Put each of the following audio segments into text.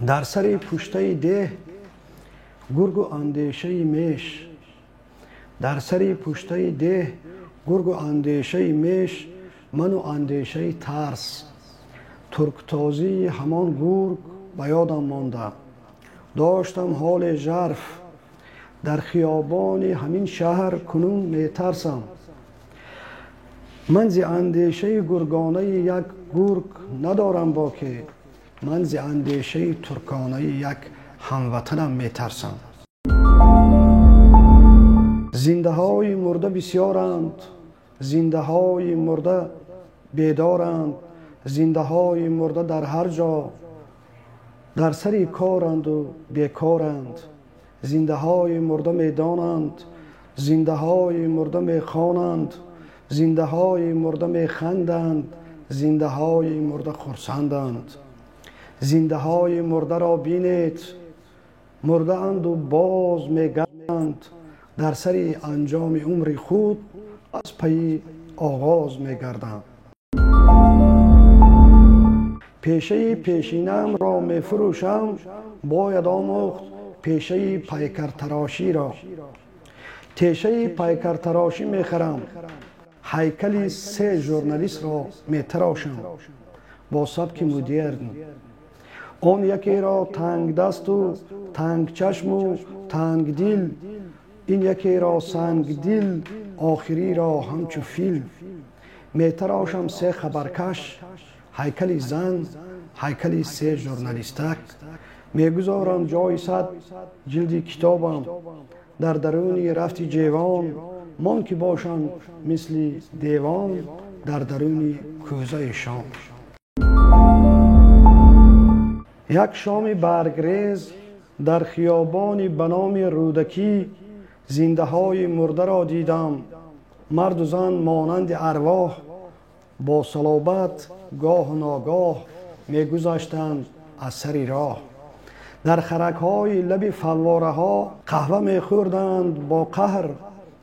در سر پشته ده گرگ و اندیشه میش، در سر پشته ده گرگ و اندیشه میش، من و اندیشه ترس. ترکتازی همان گرگ به یادم مانده، داشتم حال ژرف. در خیابان همین شهر کنون میترسم. من ز اندیشه گرگانه یک گرگ ندارم باکی، من ز اندیشه ترکانه یک هموطنم میترسم. زنده های مرده بسیارند، زنده های مرده بیدارند، زنده های مرده در هر جا در سر کارند و بیکارند. زنده های مرده میدانند، زنده های مرده میخوانند، زنده های مرده میخندند، زنده های مرده خرسندند. زنده های مرده را بینید، مرده اند و باز میگردند، در سر انجام عمر خود از پی آغاز میگردند. پیشه پیشینم را میفروشم، باید آموخت پیشه پیکر تراشی را. تیشه پیکر تراشی میخرم، هیکل 3 ژورنالیست را میتراشم با سبک مدرن. آن یکی را تنگ دست و تنگ چشم و تنگ دل، این یکی را سنگ دل، آخری را همچو فیل. میتراشم 3 خبرکش، هیکل زن، هیکل 3 ژورنالیستک. میگذارم جای 100 جلد کتابم، در درونی رفت جیوان، من که باشم مثل دیوان، در درونی کوزه شام. یک شام برگریز در خیابانی به نام رودکی، زنده های مرده را دیدم، مرد و زن مانند ارواح، با صلابت گاه و ناگاه میگذشتند از سر راه. در خرک های لب فواره ها قهوه میخوردند با قهر،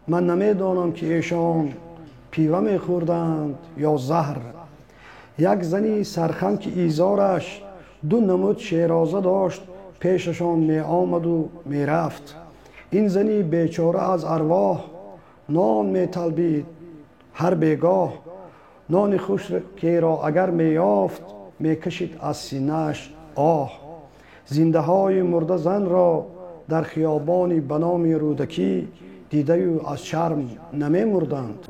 من نمیدانم که ایشان پیوه میخوردند یا زهر. یک زنی سرخم که ایزارش 2 نمود شیرازه داشت، پیششان می آمد و می رفت. این زنی بیچاره از ارواح، نان می طلبید هر بیگاه. نان خوش که را اگر می یافت، می کشید از سینه‌اش آه. زنده های مرده زن را در خیابانی به نام رودکی دیده و از شرم نمی مردند.